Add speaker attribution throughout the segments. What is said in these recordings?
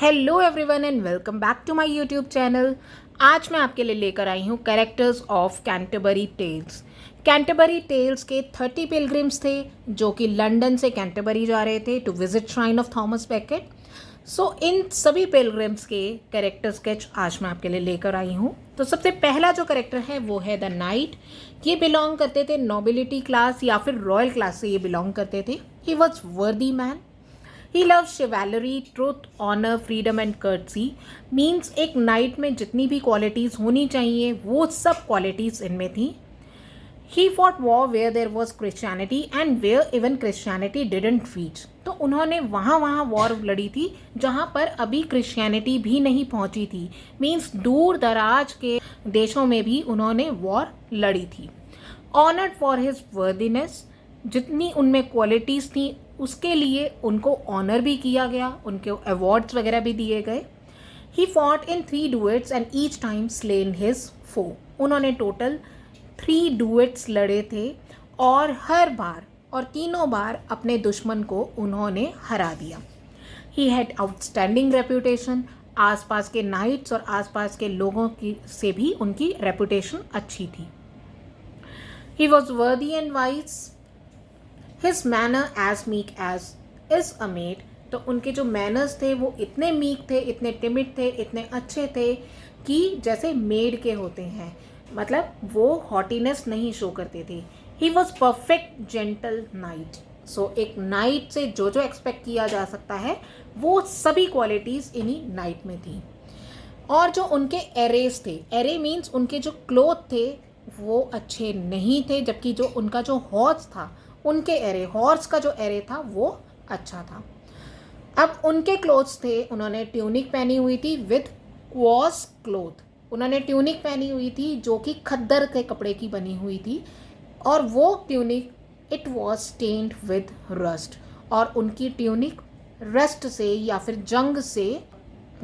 Speaker 1: Hello everyone and welcome back to my YouTube channel. आज मैं आपके लिए लेकर आई हूँ characters of Canterbury Tales. Canterbury Tales के 30 पिलग्रिम्स थे जो कि लंदन से कैंटरबरी जा रहे थे to visit shrine of Thomas Becket. So इन सभी पिलग्रिम्स के कैरेक्टर स्केच आज मैं आपके लिए लेकर आई हूँ। तो सबसे पहला जो कैरेक्टर है वो है द नाइट। ये बिलोंग करते थे नोबिलिटी क्लास या फिर रॉयल क्लास से ये बिलोंग करते थे। He was worthy man. He love chivalry, truth, honour, freedom and courtesy. Means एक नाइट में जितनी भी क्वालिटीज़ होनी चाहिए वो सब क्वालिटीज़ इनमें थी। He fought war where there was Christianity and where even Christianity didn't reach. तो उन्होंने वहाँ वॉर लड़ी थी जहाँ पर अभी क्रिश्चियनिटी भी नहीं पहुँची थी। मीन्स दूर दराज के देशों में भी उन्होंने वॉर लड़ी थी। ऑनर्ड फॉर हिज वर्दीनेस, जितनी उनमें क्वालिटीज़ थी उसके लिए उनको ऑनर भी किया गया, उनके अवार्ड्स वगैरह भी दिए गए। He fought in 3 duets and each time slain his foe. उन्होंने टोटल 3 डुएट्स लड़े थे और हर बार और तीनों बार अपने दुश्मन को उन्होंने हरा दिया। He had outstanding reputation. आसपास के नाइट्स और आसपास के लोगों की से भी उनकी रेपुटेशन अच्छी थी। He was worthy and wise. His manner as meek as is a maid. तो उनके जो मैनर्स थे वो इतने मीक थे, इतने टिमिड थे, इतने अच्छे थे कि जैसे मेड के होते हैं। मतलब वो हॉटीनेस नहीं शो करते थे। He was perfect gentle knight. So एक नाइट से जो जो एक्सपेक्ट किया जा सकता है वो सभी क्वालिटीज़ इन्हीं नाइट में थी। और जो उनके एरेज थे, एरे मीन्स उनके जो क्लोथ थे वो अच्छे नहीं थे, जबकि जो उनका जो हॉर्स था उनके एरे, हॉर्स का जो एरे था वो अच्छा था। अब उनके क्लोथ्स थे, उन्होंने ट्यूनिक पहनी हुई थी विद क्वॉस क्लोथ। उन्होंने ट्यूनिक पहनी हुई थी जो कि खद्दर के कपड़े की बनी हुई थी और वो tunic it was stained with rust. और उनकी ट्यूनिक रस्ट से या फिर जंग से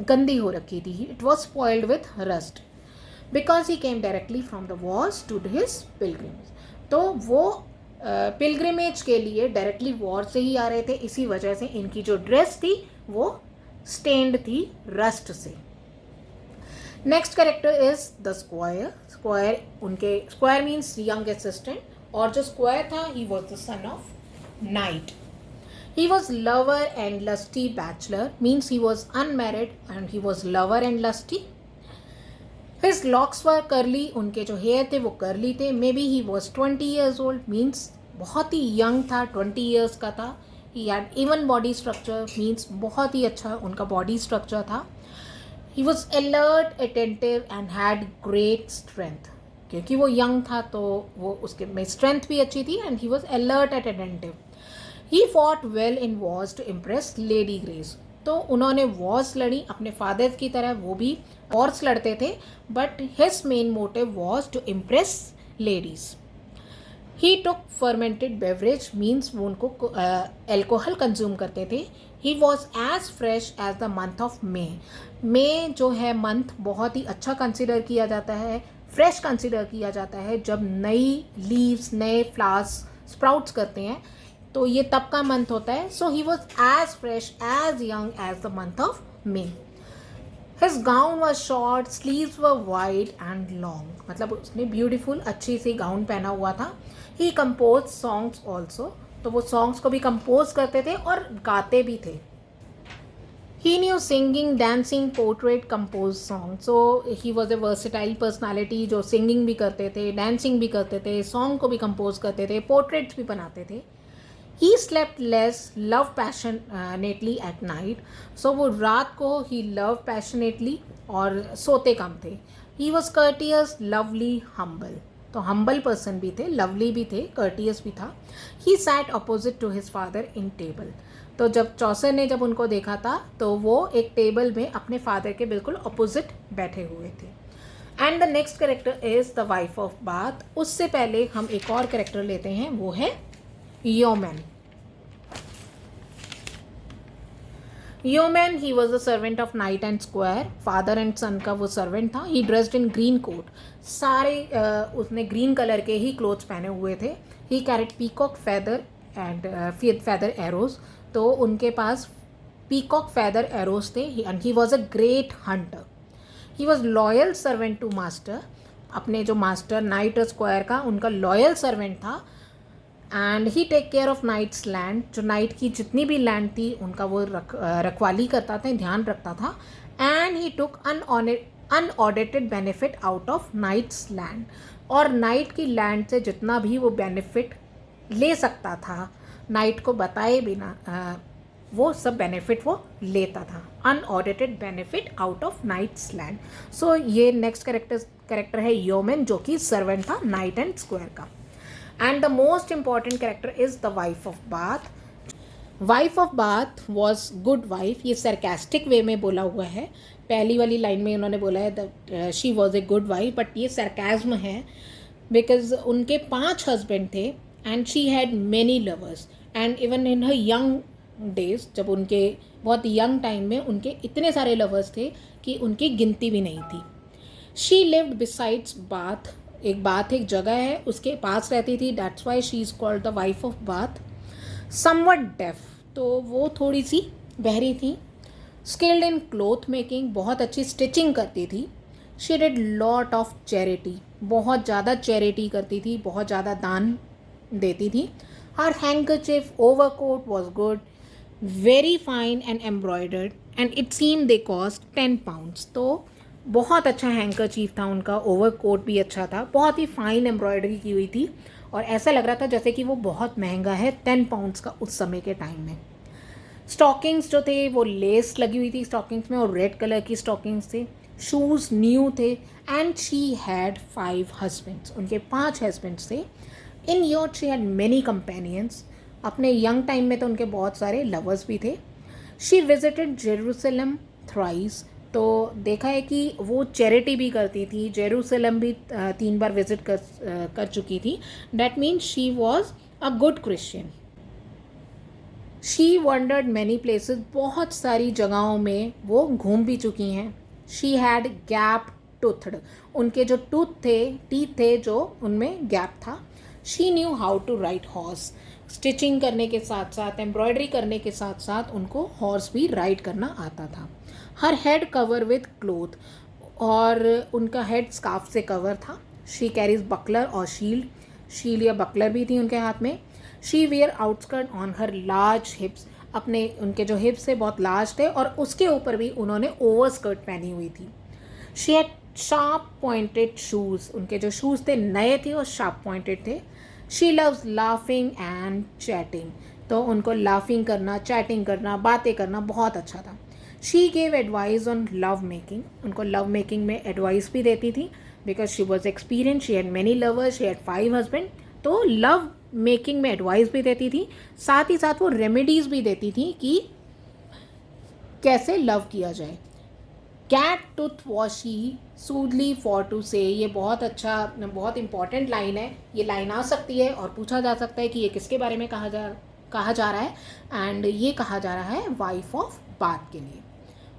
Speaker 1: गंदी हो रखी थी। It was spoiled with rust because he came directly from the wars to his pilgrims. तो वो पिलग्रिमेज के लिए डायरेक्टली वॉर से ही आ रहे थे, इसी वजह से इनकी जो ड्रेस थी वो स्टेन्ड थी रस्ट से। Next character is the square. Square, उनके स्क्वायर मीन्स यंग असिस्टेंट, और जो स्क्वायर था he was the son of night. He was lover and lusty bachelor, means he was unmarried and he was lover and lusty. His locks were curly, उनके जो hair थे वो curly थे। Maybe he was 20 years old, means बहुत ही young था, 20 years का था। He had even body structure, means बहुत ही अच्छा उनका body structure था। He was alert, attentive and had great strength. क्योंकि वो यंग था तो वो उसके में स्ट्रेंथ भी अच्छी थी and he was alert and attentive. He fought well in wars to impress Lady Grace. तो उन्होंने वॉर्स लड़ी अपने फादर की तरह, वो भी वॉर्स लड़ते थे, but his main motive was to impress ladies. He took fermented beverage, means वो उनको एल्कोहल कंज्यूम करते थे। He was as fresh as the month of May. May जो है मंथ बहुत ही अच्छा कंसिडर किया जाता है, फ्रेश कंसिडर किया जाता है जब नई लीव्स, नए फ्लावर्स स्प्राउट्स करते हैं, तो ये तब का मंथ होता है। So he was as fresh as young as the month of May. His gown was short, sleeves were wide and long. मतलब उसने ब्यूटीफुल अच्छी सी गाउन पहना हुआ था। ही कंपोज सॉन्ग्स ऑल्सो, तो वो सॉन्ग्स को भी कंपोज करते थे और गाते भी थे। He knew singing, dancing, portrait, compose song. So he was a versatile personality जो सिंगिंग भी करते थे, डांसिंग भी करते थे, सॉन्ग को भी कंपोज करते थे, पोर्ट्रेट्स भी बनाते थे। He slept less, loved passionately at night. So वो रात को he loved passionately और सोते कम थे। He was courteous, lovely, humble. तो humble person भी थे, lovely भी थे, courteous भी था। He sat opposite to his father in table. तो जब चौसर ने जब उनको देखा था तो वो एक टेबल में अपने फादर के बिल्कुल अपोजिट बैठे हुए थे। And the next character is the wife of bath. उससे पहले हम एक और कैरेक्टर लेते हैं, वो है Yeoman. Yeoman, he was a servant of Knight and Square. Father and son का वो servant था. He dressed in green coat. सारे उसने green कलर के ही clothes पहने हुए थे. He carried peacock feather and feather arrows. तो उनके पास पीकॉक फेदर एरोज थे and he was a great hunter. He was loyal servant to master. अपने जो मास्टर नाइट स्क्वायर का उनका लॉयल सर्वेंट था. And he take care of nights land. जो नाइट की जितनी भी लैंड थी उनका वो रखवाली करता था, ध्यान रखता था. And he took unaudited benefit out of nights land. और नाइट की लैंड से जितना भी वो बेनिफिट ले सकता था नाइट को बताए बिना, वो सब बेनिफिट वो लेता था. Unaudited benefit out of nights land. So ये नेक्स्ट कैरेक्टर है योमेन, जो कि सर्वेंट था नाइट एंड स्क्वायर का. And the most important character is the wife of Bath. Wife of Bath was good wife. ये सरकास्टिक वे में बोला हुआ है. पहली वाली लाइन में उन्होंने बोला है that she was a good wife, but ये सरकाज्म है बिकॉज उनके 5 हस्बैंड थे and she had many lovers. And even in her young days, जब उनके बहुत यंग टाइम में उनके इतने सारे लवर्स थे कि उनकी गिनती भी नहीं थी. She lived besides Bath. एक बाथ एक जगह है उसके पास रहती थी. That's why she is called the wife of Bath. Somewhat deaf, तो वो थोड़ी सी बहरी थी. स्किल्ड इन क्लोथ मेकिंग, बहुत अच्छी स्टिचिंग करती थी. She did lot of charity, बहुत ज़्यादा चैरिटी करती थी, बहुत ज़्यादा दान देती थी. Her handkerchief overcoat was good, very fine and embroidered and it seem they cost 10 pounds. तो बहुत अच्छा हैंकरचीफ था उनका. ओवरकोट भी अच्छा था, बहुत ही फाइन एम्ब्रॉयडरी की हुई थी और ऐसा लग रहा था जैसे कि वो बहुत महंगा है, 10 pounds का उस समय के टाइम में. स्टॉकिंग्स जो थे वो लेस लगी हुई थी स्टॉकिंग्स में और रेड कलर की स्टॉकिंग्स थे. शूज़ न्यू थे. And she had 5 husbands. उनके 5 husbands थे. In youth she had many companions. अपने यंग टाइम में तो उनके बहुत सारे लवर्स भी थे. She visited Jerusalem thrice. तो देखा है कि वो चैरिटी भी करती थी. जेरूसलम भी 3 बार विजिट कर चुकी थी. That means she was a good Christian. She wandered many places. बहुत सारी जगहों में वो घूम भी चुकी हैं. She had gap toothed. उनके जो टीथ थे जो उनमें गैप था. She knew how to ride horse. Stitching करने के साथ साथ एम्ब्रॉयडरी करने के साथ साथ उनको हॉर्स भी राइड करना आता था. हर हेड कवर विथ क्लोथ, और उनका हेड स्कार्फ से कवर था. शी कैरीज बकलर और शील्ड या बकलर भी थी उनके हाथ में. She where outskirt on her large हिप्स. अपने उनके जो हिप्स थे बहुत लार्ज थे और उसके ऊपर भी उन्होंने ओवर स्कर्ट पहनी हुई थी. She had sharp pointed shoes. उनके जो शूज़ थे नए थे और शार्प पॉइंटेड थे. She loves laughing and chatting. तो उनको लाफिंग करना, चैटिंग करना, बातें करना बहुत अच्छा था. She gave advice on love making. उनको लव मेकिंग में एडवाइस भी देती थी because she was experience. She had many lovers, she had 5 husbands. तो लव मेकिंग में एडवाइस भी देती थी. साथ ही साथ वो रेमेडीज़ भी देती थी कि कैसे लव किया जाए. Gat toothed was she soothly for to say. ये बहुत अच्छा, बहुत इंपॉर्टेंट लाइन है. ये लाइन आ सकती है और पूछा जा सकता है कि ये किसके बारे में कहा जा रहा है. एंड ये कहा जा रहा है वाइफ ऑफ बाथ के लिए.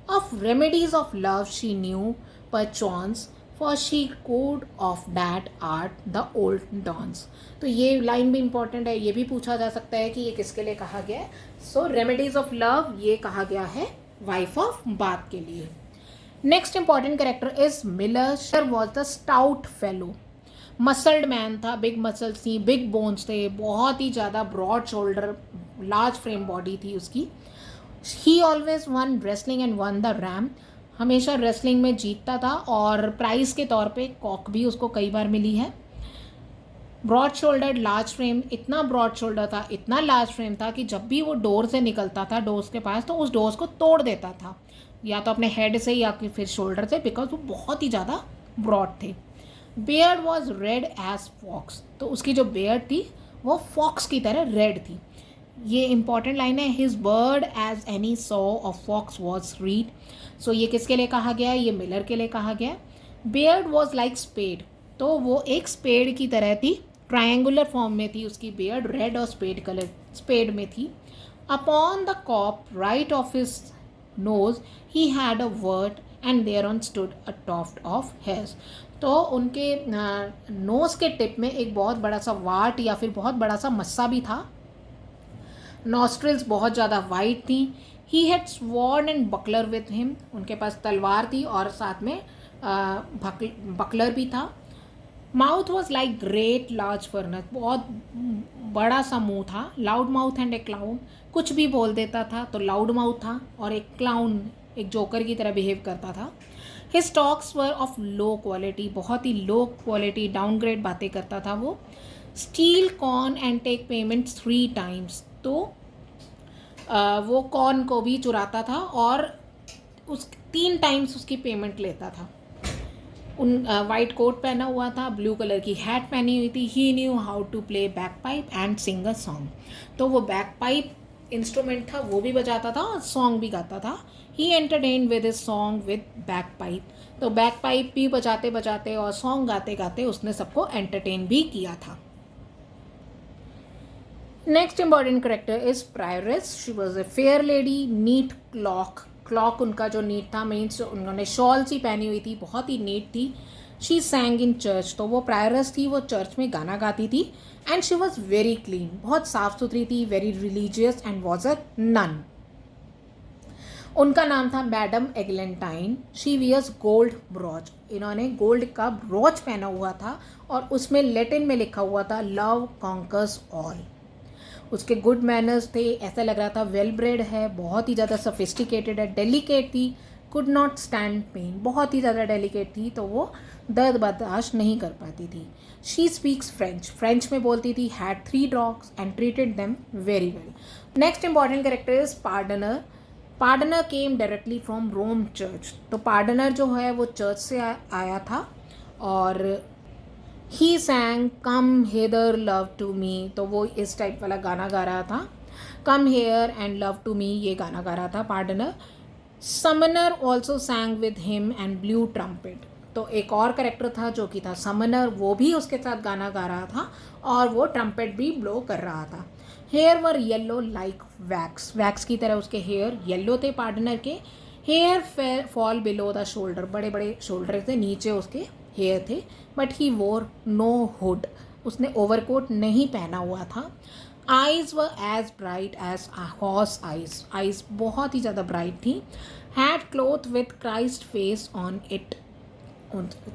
Speaker 1: Of remedies of love she knew perchance for she could of that art the old dance. तो ये लाइन भी इंपॉर्टेंट है. ये भी पूछा जा सकता है कि ये किसके लिए कहा गया है. सो रेमेडीज ऑफ लव ये कहा गया है वाइफ ऑफ बाथ के लिए. Next important character is Miller. Sure was the stout fellow. Muscled man था, बिग मसल्स थी, बिग बोन्स थे, बहुत ही ज़्यादा broad shoulder, large frame body थी उसकी. He always won wrestling and won the ram. हमेशा रेसलिंग में जीतता था और प्राइज के तौर पे कॉक भी उसको कई बार मिली है. Broad shouldered large frame. इतना ब्रॉड शोल्डर था, इतना लार्ज फ्रेम था कि जब भी वो डोर से निकलता था डोर्स के पास तो उस डोर्स को तोड़ देता था, या तो अपने हेड से या फिर शोल्डर से, बिकॉज वो बहुत ही ज़्यादा ब्रॉड थे. Beard was red as fox. तो उसकी जो बेयर्ड थी वो फॉक्स की तरह रेड थी. ये इंपॉर्टेंट लाइन है. His beard as any sow of fox was red. सो ये किसके लिए कहा गया है? ये मिलर के लिए कहा गया है. Beard was like spade. तो वो एक स्पेड की तरह थी, ट्रायंगुलर फॉर्म में थी उसकी बेयर्ड, रेड और स्पेड में थी. Upon the cop right of his nose he had a wart and thereon stood a tuft of hairs. तो उनके नोज़ के टिप में एक बहुत बड़ा सा वाट या फिर बहुत बड़ा सा मस्सा भी था. नॉस्ट्रिल्स बहुत ज़्यादा वाइट थी. He had sword and buckler with him, उनके पास तलवार थी और साथ में बकलर भी था. Mouth was like great large furnace, बहुत बड़ा सा मुंह था. Loud mouth and A clown, कुछ भी बोल देता था तो लाउड माउथ था, और एक क्लाउन, एक जोकर की तरह बिहेव करता था. His talks were of low quality, बहुत ही लो क्वालिटी डाउनग्रेड बातें करता था वो. Steal corn and take payment 3 times, तो वो कॉर्न को भी चुराता था और उस 3 times उसकी पेमेंट लेता था. वाइट कोट पहना हुआ था, ब्लू कलर की हैट पहनी हुई थी. He knew how to play bagpipe and sing a song, तो वो बैक पाइप इंस्ट्रूमेंट था वो भी बजाता था और सॉन्ग भी गाता था. He entertain with his song with bagpipe, तो बैक पाइप भी बजाते बजाते और सॉन्ग गाते गाते उसने सबको एंटरटेन भी किया था. Next important character is prioress. She was a fair lady, neat cloak उनका जो नीट था, मीन्स उन्होंने शॉल सी पहनी हुई थी, बहुत ही नीट थी. शी सैंग इन चर्च, तो वो प्रायरस थी, वो चर्च में गाना गाती थी. And she was very clean, बहुत साफ सुथरी थी, very religious and was a nun. उनका नाम था madam Eglantine. She wears gold brooch, इन्होंने गोल्ड का ब्रॉच पहना हुआ था और उसमें लैटिन में लिखा हुआ था लव कॉन्कर्स ऑल. उसके गुड मैनर्स थे, ऐसा लग रहा था वेल ब्रेड है, बहुत ही ज़्यादा सफिस्टिकेटेड है. डेलिकेट थी, कुड नॉट स्टैंड पेन, बहुत ही ज़्यादा डेलिकेट थी, तो वो दर्द बर्दाश्त नहीं कर पाती थी. शी स्पीक्स फ्रेंच में बोलती थी. Had 3 dogs and treated them very well. Next important character is pardoner. Pardoner came directly from Rome church, तो पार्डनर जो है वो चर्च से आया था और he sang come hither love to me, तो वो इस टाइप वाला गाना गा रहा था. Come here and love to me, ये गाना गा रहा था pardoner. Summoner also sang with him and blue trumpet, तो एक और करेक्टर था जो कि था समनर, वो भी उसके साथ गाना गा रहा था और वो ट्रम्पेट भी ब्लो कर रहा था. Hair were yellow like wax की तरह उसके हेयर येलो थे पार्टनर के. Hair fall below the shoulder, बड़े बड़े शोल्डर से नीचे उसके हेयर थे. बट ही वोर नो हुड, उसने ओवरकोट नहीं पहना हुआ था. Eyes were as bright as horse eyes बहुत ही ज़्यादा ब्राइट थी. Had cloth with Christ face on it,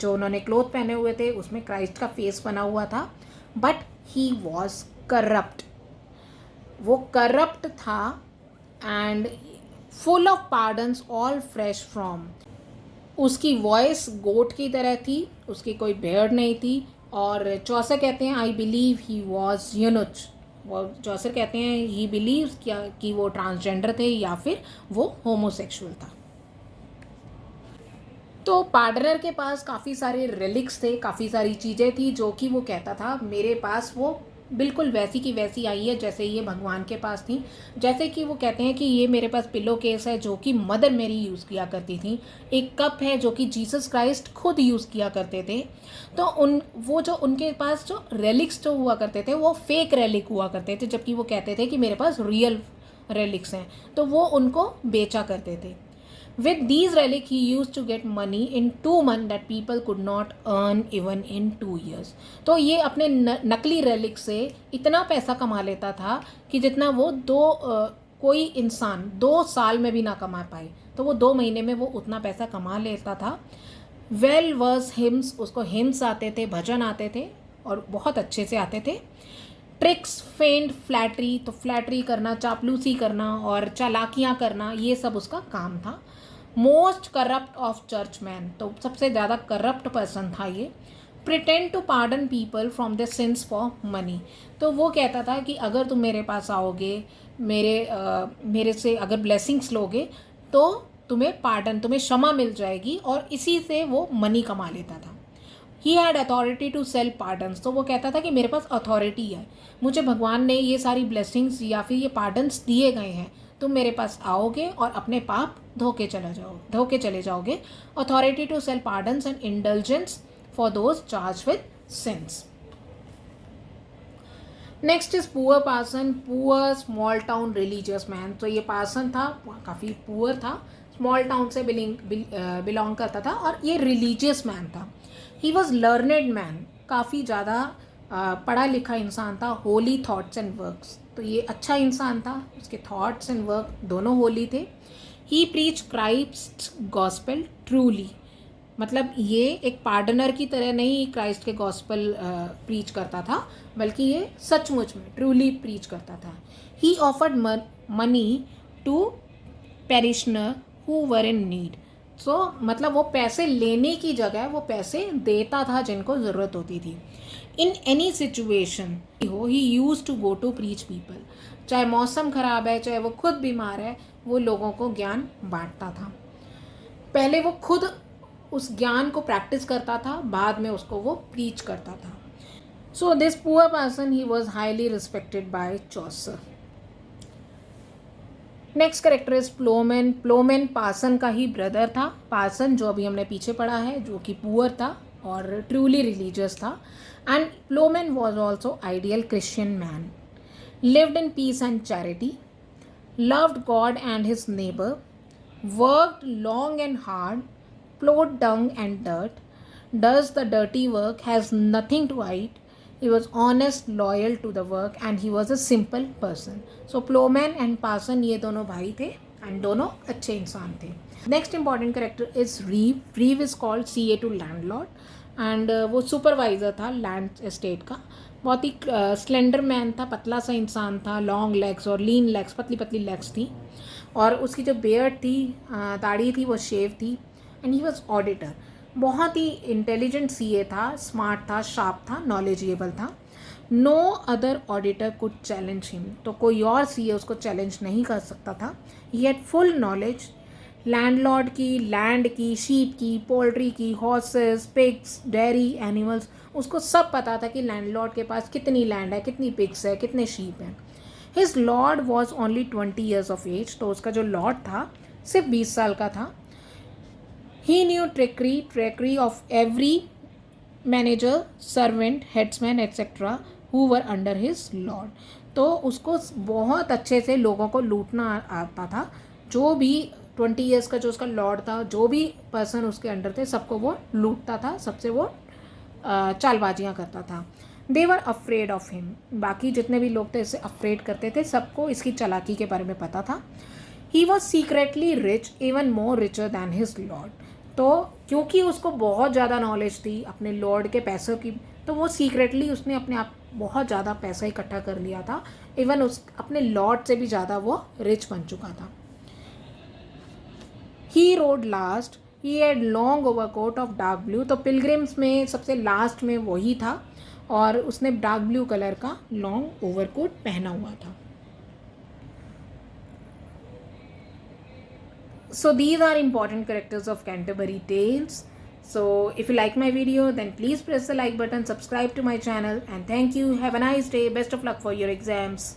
Speaker 1: जो उन्होंने क्लोथ पहने हुए थे उसमें क्राइस्ट का फेस बना हुआ था. बट ही वॉज करप्ट, वो करप्ट था. And full of pardons all fresh from, उसकी वॉइस गोट की तरह थी, उसकी कोई बेयर्ड नहीं थी. और चौसर कहते हैं आई बिलीव ही वॉज यूनुच, वो चौसर कहते हैं ही बिलीव कि वो ट्रांसजेंडर थे या फिर वो होमोसेक्सुअल था. तो पार्डनर के पास काफ़ी सारे रिलिक्स थे, काफ़ी सारी चीज़ें थी जो कि वो कहता था मेरे पास वो बिल्कुल वैसी की वैसी आई है जैसे ये भगवान के पास थी. जैसे कि वो कहते हैं कि ये मेरे पास पिलो केस है जो कि मदर मेरी यूज़ किया करती थी. एक कप है जो कि जीसस क्राइस्ट खुद यूज़ किया करते थे. तो वो जो उनके पास जो रेलिक्स जो हुआ करते थे वो फेक रेलिक हुआ करते थे, जबकि वो कहते थे कि मेरे पास रियल रेलिक्स हैं, तो वो उनको बेचा करते थे. With these relics, he used to get money in 2 months that people could not earn even in 2 years. तो ये अपने नकली रेलिक से इतना पैसा कमा लेता था कि जितना वो कोई इंसान 2 साल में भी ना कमा पाए, तो वो 2 महीने में वो उतना पैसा कमा लेता था. वेल वर्स हिम्स, उसको हिम्स आते थे, भजन आते थे और बहुत अच्छे से आते थे. ट्रिक्स, फेंड, फ्लैटरी, तो फ्लैटरी करना, चापलूसी करना और चालाकियाँ करना, ये सब उसका काम था. Most corrupt of church man, तो सबसे ज़्यादा करप्ट पर्सन था ये. Pretend to pardon people from the sins for money, तो वो कहता था कि अगर तुम मेरे पास आओगे, मेरे से अगर ब्लेसिंग्स लोगे तो तुम्हें क्षमा मिल जाएगी, और इसी से वो मनी कमा लेता था. He had authority to sell pardons, तो वो कहता था कि मेरे पास अथॉरिटी है, मुझे भगवान ने ये सारी ब्लेसिंग्स या फिर ये पार्डन्स दिए गए हैं, तुम मेरे पास आओगे और अपने पाप धो के चले जाओगे. Authority to sell pardons and indulgence for those charge with sins. Next is poor parson. Poor small town religious man, तो ये पार्सन था, काफ़ी पुअर था, स्मॉल टाउन से बिलोंग करता था और ये रिलीजियस मैन था. ही वॉज लर्नेड मैन, काफ़ी ज़्यादा पढ़ा लिखा इंसान था, होली थॉट्स एंड वर्क्स। तो ये अच्छा इंसान था, उसके थॉट्स एंड वर्क दोनों होली थे। ही प्रीच क्राइस्ट गॉस्पेल ट्रूली, मतलब ये एक पार्डनर की तरह नहीं क्राइस्ट के गॉस्पेल प्रीच करता था, बल्कि ये सचमुच में ट्रूली प्रीच करता था। He offered money to parishioner who were in need. So मतलब वो पैसे लेने की जगह वो पैसे देता था जिनको ज़रूरत होती थी। इन एनी सिचुएशन हो he use to go to preach people, चाहे मौसम ख़राब है, चाहे वो खुद बीमार है, वो लोगों को ज्ञान बांटता था। पहले वो खुद उस ज्ञान को प्रैक्टिस करता था, बाद में उसको वो प्रीच करता था। So this poor person he was highly respected by Chaucer. Next character is ploughman. Ploughman parson का ही ब्रदर था। पासन जो अभी हमने पीछे पढ़ा है, जो कि पुअर था और ट्रूली रिलीजियस था। And ploughman was also ideal Christian man, lived in peace and charity, loved God and his neighbor, worked long and hard, plowed dung and dirt, does the dirty work, has nothing to hide. He was honest, loyal to the work, and he was a simple person. So plowman and parson ये दोनों भाई थे and दोनों अच्छे इंसान थे. Next important character is Reeve. Reeve is called CA to landlord and वो supervisor था लैंड एस्टेट का। बहुत ही स्लेंडर मैन था, पतला सा इंसान था, लॉन्ग लेग्स और लीन लेग्स, पतली पतली लेग्स थी, और उसकी जो बियर्ड थी, दाढ़ी थी, वो शेव थी। And he was auditor. बहुत ही इंटेलिजेंट सीए था, स्मार्ट था, शार्प था, नॉलेजेबल था। No other auditor could challenge him, तो कोई और सीए उसको चैलेंज नहीं कर सकता था। He had full knowledge landlord की, लैंड की, शीप की, पोल्ट्री की, हॉर्सेस, पिग्स, डेयरी एनिमल्स, उसको सब पता था कि लैंडलॉर्ड के पास कितनी लैंड है, कितनी पिग्स है, कितने शीप हैं। His lord was only 20 years of age, तो उसका जो लॉर्ड था सिर्फ 20 साल का था। He knew treachery of every manager, servant, headsman etcetera who were under his lord. तो उसको बहुत अच्छे से लोगों को लूटना आता था। जो भी 20 ईयर्स का जो उसका लॉर्ड था, जो भी पर्सन उसके अंडर थे, सबको वो लूटता था, सबसे वो चालबाजियाँ करता था। दे वर अफ्रेड ऑफ हिम, बाकी जितने भी लोग थे इससे अफ्रेड करते थे, सबको इसकी चालाकी के बारे में पता था। He was secretly rich, even more richer than his lord. तो क्योंकि उसको बहुत ज़्यादा नॉलेज थी अपने लॉर्ड के पैसों की, तो वो सीक्रेटली उसने अपने आप बहुत ज़्यादा पैसा इकट्ठा कर लिया था। इवन उस अपने लॉर्ड से भी ज़्यादा वो रिच बन चुका था। He rode last, he had long overcoat of dark blue, तो पिलग्रिम्स में सबसे लास्ट में वही था और उसने डार्क ब्लू कलर का लॉन्ग ओवरकोट पहना हुआ था। So these are important characters of Canterbury Tales. So if you like my video, then please press the like button, subscribe to my channel, and thank you. Have a nice day. Best of luck for your exams.